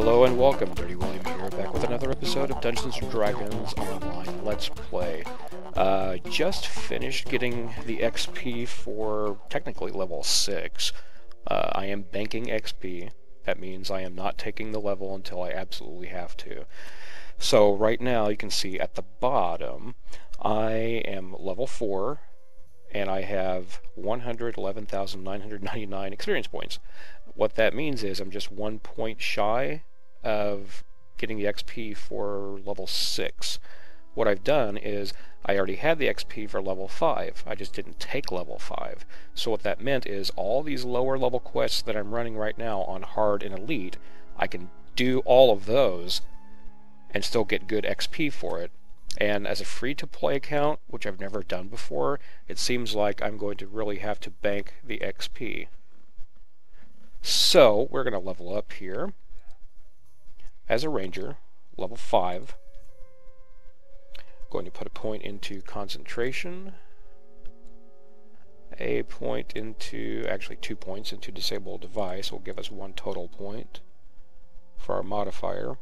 Hello and welcome, Dirty William here, back with another episode of Dungeons & Dragons Online Let's Play. Just finished getting the XP for, technically, level 6. I am banking XP. That means I am not taking the level until I absolutely have to. So right now, you can see at the bottom, I am level 4, and I have 111,999 experience points. What that means is I'm just 1 point shy of getting the XP for level 6. What I've done is I already had the XP for level 5. I just didn't take level 5. So what that meant is all these lower level quests that I'm running right now on Hard and Elite, I can do all of those and still get good XP for it. And as a free-to-play account, which I've never done before, it seems like I'm going to really have to bank the XP. So, we're going to level up here as a ranger, level 5. Going to put a point into concentration, a point into, actually 2 points into disable device will give us 1 total point for our modifier.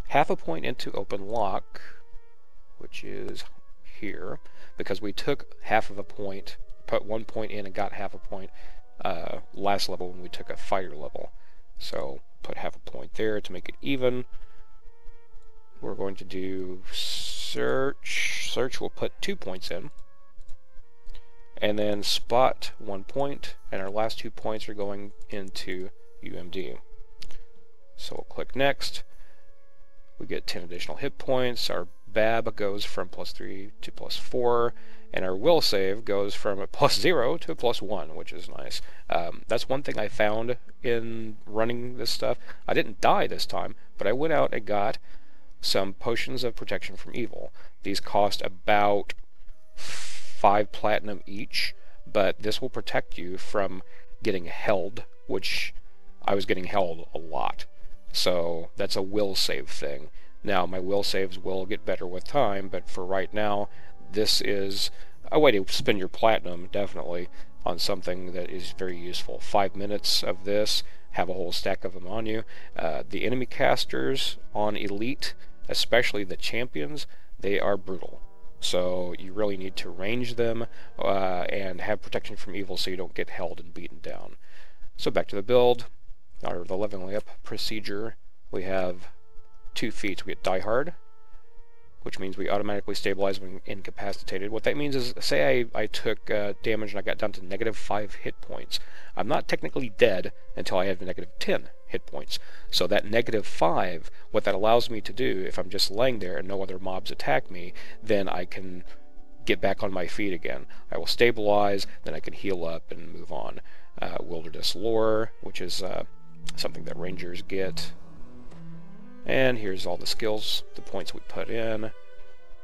Half a point into open lock, which is here, because we took half of a point, put 1 point in and got half a point last level when we took a fighter level. So put half a point there to make it even. We're going to do search. Search will put 2 points in. And then spot 1 point, and our last 2 points are going into UMD. So we'll click next. We get 10 additional hit points. Our BAB goes from +3 to +4, and our will save goes from a +0 to a +1, which is nice. That's one thing I found in running this stuff. I didn't die this time, but I went out and got some potions of protection from evil. These cost about 5 platinum each, but this will protect you from getting held, which I was getting held a lot. So that's a will save thing. Now, my will saves will get better with time, but for right now, this is a way to spend your platinum, definitely, on something that is very useful. 5 minutes of this, have a whole stack of them on you. The enemy casters on Elite, especially the champions, they are brutal. So you really need to range them and have protection from evil so you don't get held and beaten down. So back to the build, or the leveling up procedure. We have 2 feats. We get Die Hard, which means we automatically stabilize when incapacitated. What that means is, say I took damage and I got down to -5 hit points. I'm not technically dead until I have -10 hit points. So that -5, what that allows me to do, if I'm just laying there and no other mobs attack me, then I can get back on my feet again. I will stabilize, then I can heal up and move on. Wilderness Lore, which is something that rangers get. And here's all the skills, the points we put in.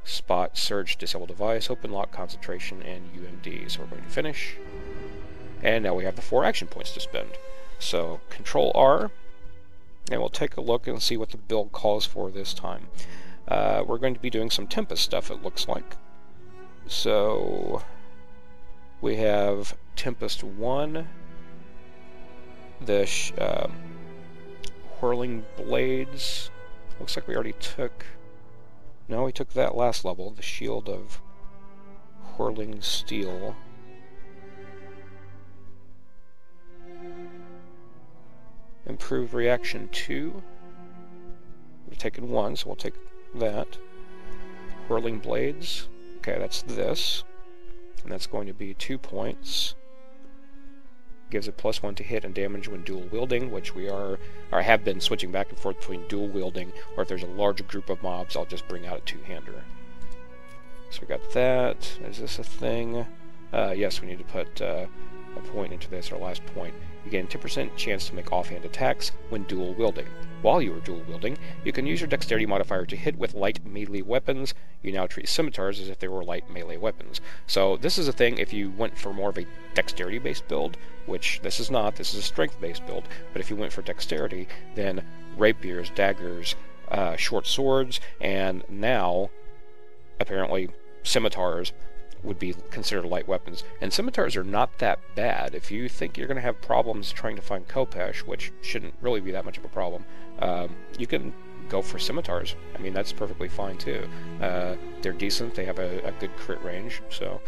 Spot, search, disable device, open lock, concentration, and UMD. So we're going to finish. And now we have the 4 action points to spend. So Control R, and we'll take a look and see what the build calls for this time. We're going to be doing some Tempest stuff, it looks like. So we have Tempest 1, the Whirling Blades. Looks like we already took... No, we took that last level, the Shield of Whirling Steel. Improved Reaction 2. We've taken 1, so we'll take that. Whirling Blades. Okay, that's this. And that's going to be 2 points. Gives it +1 to hit and damage when dual wielding, which we are, or have been switching back and forth between dual wielding, or if there's a larger group of mobs, I'll just bring out a 2-hander. So we got that. Is this a thing? Yes, we need to put a point into this, our last point. You gain 10% chance to make offhand attacks when dual wielding. While you are dual wielding, you can use your dexterity modifier to hit with light melee weapons. You now treat scimitars as if they were light melee weapons. So this is a thing if you went for more of a dexterity-based build, which this is not, this is a strength-based build, but if you went for dexterity, then rapiers, daggers, short swords, and now, apparently, scimitars would be considered light weapons. And scimitars are not that bad. If you think you're going to have problems trying to find khopesh, which shouldn't really be that much of a problem, you can go for scimitars. I mean, that's perfectly fine too. They're decent, they have a good crit range, so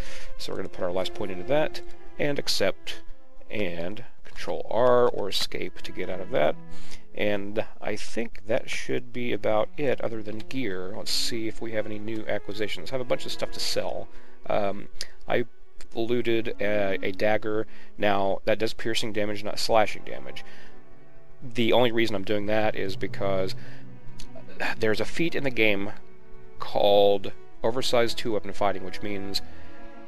we're going to put our last point into that, and accept, and Control R or escape to get out of that. And I think that should be about it, other than gear. Let's see if we have any new acquisitions. I have a bunch of stuff to sell. I looted a dagger. Now, that does piercing damage, not slashing damage. The only reason I'm doing that is because there's a feat in the game called Oversized 2-Weapon Fighting, which means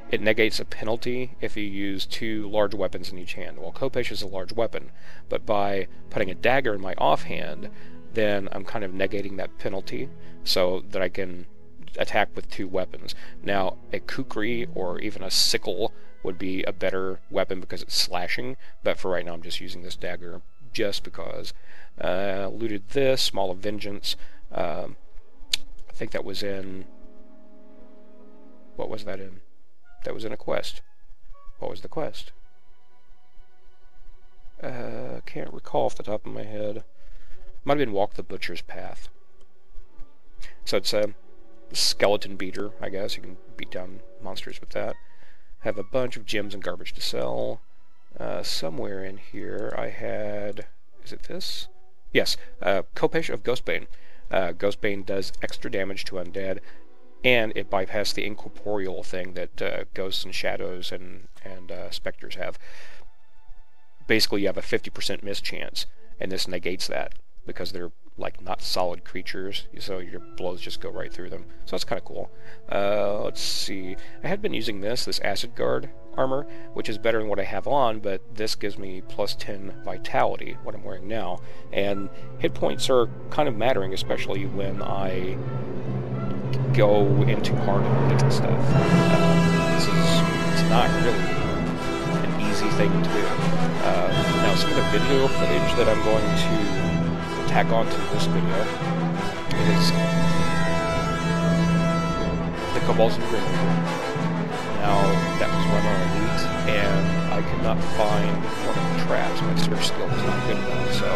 it negates a penalty if you use 2 large weapons in each hand. Well, khopesh is a large weapon, but by putting a dagger in my offhand, then I'm kind of negating that penalty so that I can attack with 2 weapons. Now, a kukri or even a sickle would be a better weapon because it's slashing, but for right now I'm just using this dagger just because. Looted this, Maul of Vengeance. I think that was in... What was that in? That was in a quest. What was the quest? Can't recall off the top of my head. Might have been Walk the Butcher's Path. So it's a skeleton beater, I guess. You can beat down monsters with that. Have a bunch of gems and garbage to sell. Somewhere in here I had... Is it this? Yes, khopesh of Ghostbane. Ghostbane does extra damage to undead, and it bypassed the incorporeal thing that ghosts and shadows and specters have. Basically, you have a 50% miss chance, and this negates that because they're like not solid creatures, so your blows just go right through them. So that's kind of cool. Let's see. I had been using this Acid Guard armor, which is better than what I have on, but this gives me plus 10 vitality, what I'm wearing now. And hit points are kind of mattering, especially when I go into hard enemies and stuff. It's not really an easy thing to do. Now, some of the video footage that I'm going to tack onto this video is the Kobold and Ringleader. Now, that was run on Elite, and I could not find one of the traps. My search skill was not good enough, so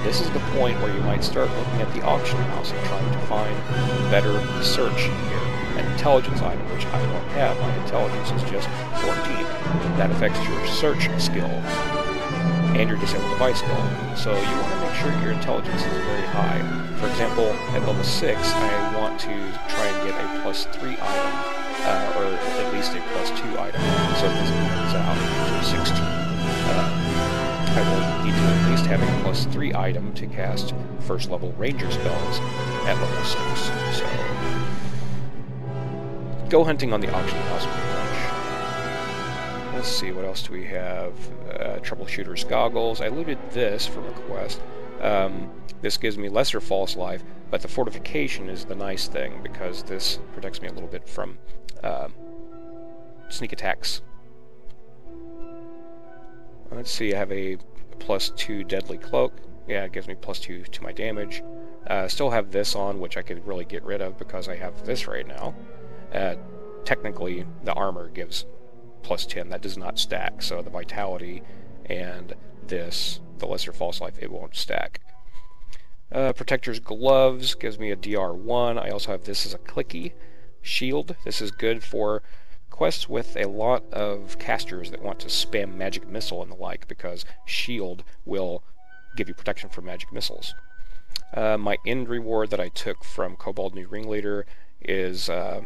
this is the point where you might start looking at the auction house and trying to find better search here. An intelligence item, which I don't have. My intelligence is just 14. That affects your search skill and your disabled device skill, so you want to make sure your intelligence is very high. For example, at level 6, I want to try and get a +3 item, or at least a +2 item, so this comes out to 16. I will need to at least have a +3 item to cast first level ranger spells at level 6, so go hunting on the auction house pretty much. Let's see, what else do we have? Troubleshooter's Goggles. I looted this from a quest. This gives me lesser false life, but the fortification is the nice thing because this protects me a little bit from sneak attacks. Let's see, I have a +2 deadly cloak. Yeah, it gives me +2 to my damage. Still have this on, which I could really get rid of because I have this right now. Technically, the armor gives +10. That does not stack, so the vitality and this, the lesser false life, it won't stack. Protector's Gloves gives me a DR1. I also have this as a clicky shield. This is good for quests with a lot of casters that want to spam magic missile and the like, because shield will give you protection from magic missiles. My end reward that I took from Kobold New Ringleader is a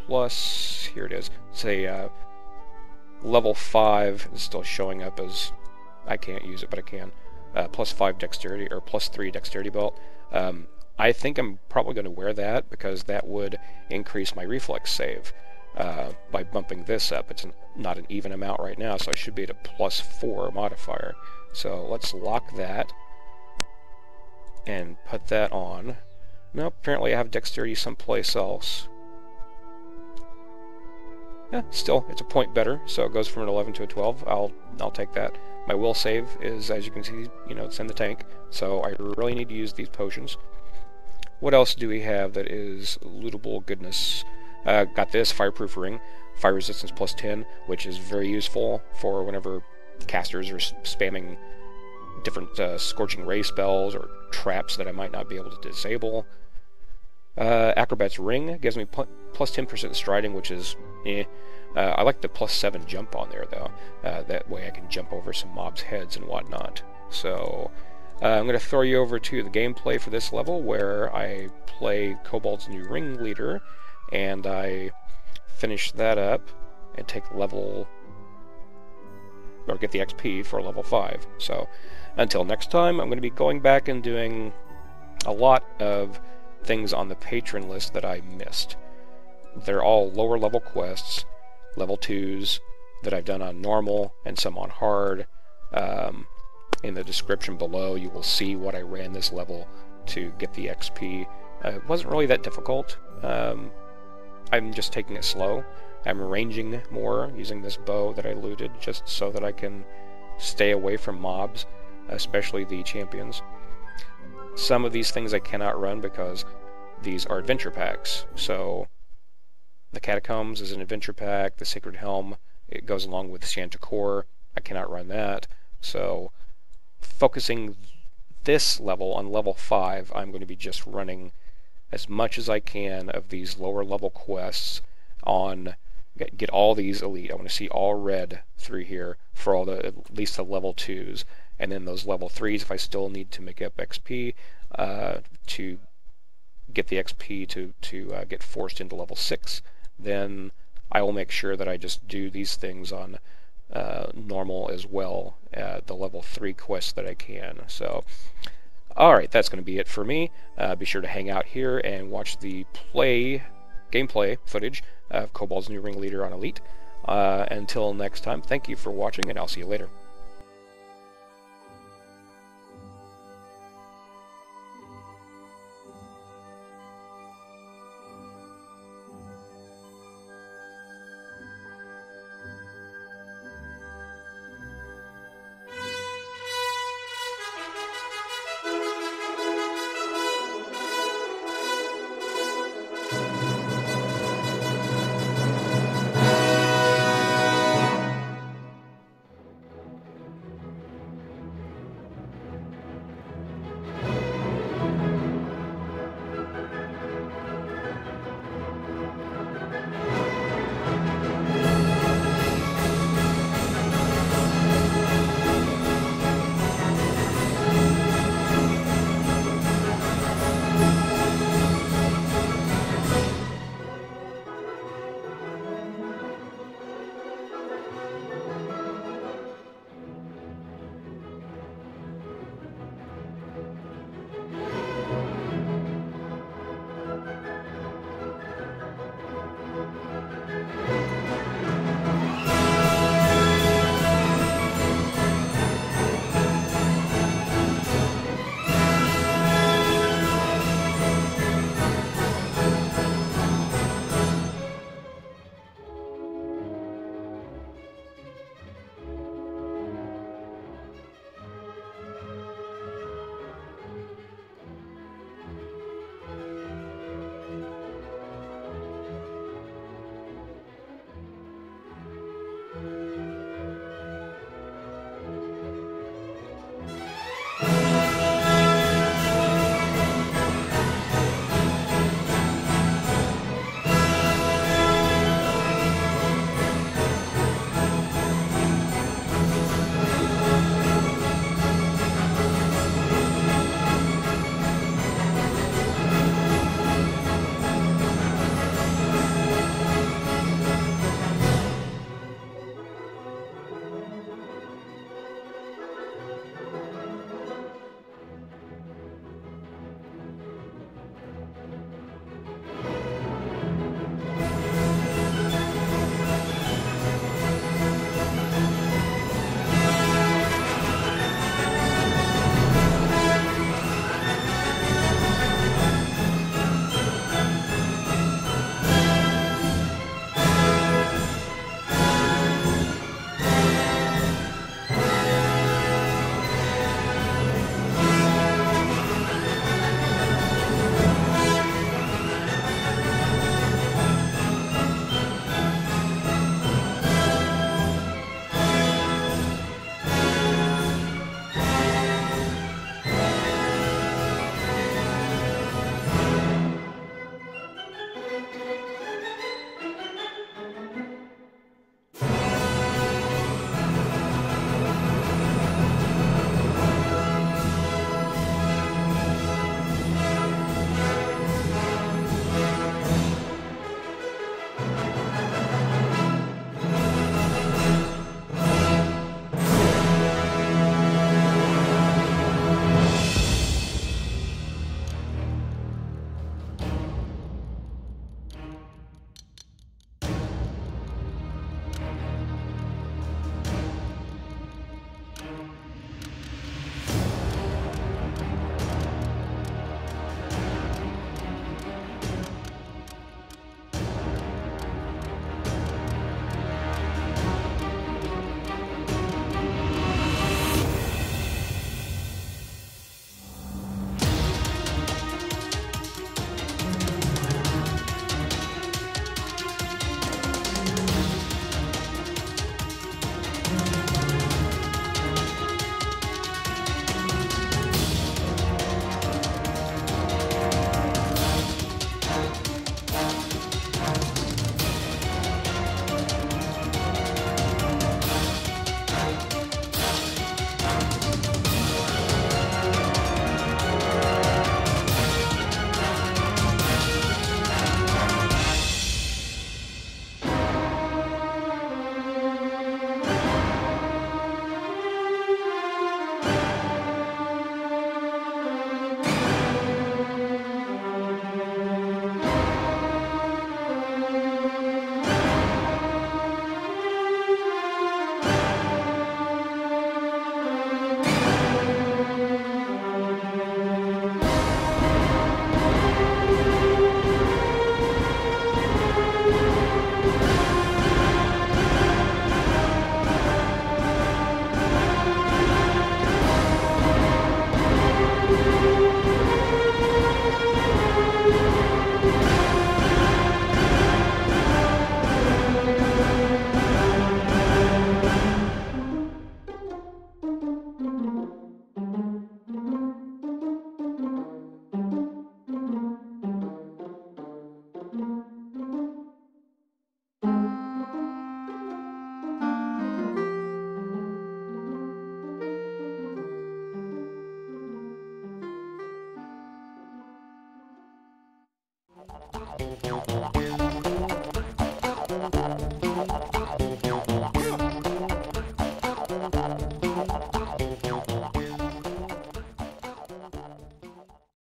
plus, here it is, it's a level 5, it's still showing up as, I can't use it, but I can, +5 dexterity, or +3 dexterity belt. I think I'm probably going to wear that, because that would increase my reflex save by bumping this up. It's not an even amount right now, so I should be at a +4 modifier. So let's lock that, and put that on. Nope, apparently I have dexterity someplace else. Yeah, still, it's a point better, so it goes from an 11 to a 12. I'll take that. My will save is, as you can see, it's in the tank, so I really need to use these potions. What else do we have that is lootable goodness? Got this fireproof ring, fire resistance plus 10, which is very useful for whenever casters are spamming different scorching ray spells or traps that I might not be able to disable. Acrobat's ring gives me plus 10% striding, which is I like the plus 7 jump on there though. That way I can jump over some mobs' heads and whatnot. So I'm going to throw you over to the gameplay for this level, where I play Kobold's new Ringleader, and I finish that up and take level, or get the XP for level 5. So until next time, I'm going to be going back and doing a lot of things on the patron list that I missed. They're all lower level quests, level 2s that I've done on normal and some on hard. In the description below you will see what I ran this level to get the XP. It wasn't really that difficult. I'm just taking it slow. I'm ranging more using this bow that I looted just so that I can stay away from mobs, especially the champions. Some of these things I cannot run because these are adventure packs. So the Catacombs is an adventure pack, the Sacred Helm, it goes along with Chanticleer. I cannot run that. So focusing this level on level 5, I'm going to be just running as much as I can of these lower level quests on get all these elite. I want to see all red through here for all the at least the level 2s, and then those level 3s if I still need to make up XP to get the XP to get forced into level 6, then I will make sure that I just do these things on normal as well, the level 3 quests that I can. So alright, that's going to be it for me. Be sure to hang out here and watch the gameplay footage of Kobold's new Ringleader on Elite. Until next time, thank you for watching, and I'll see you later.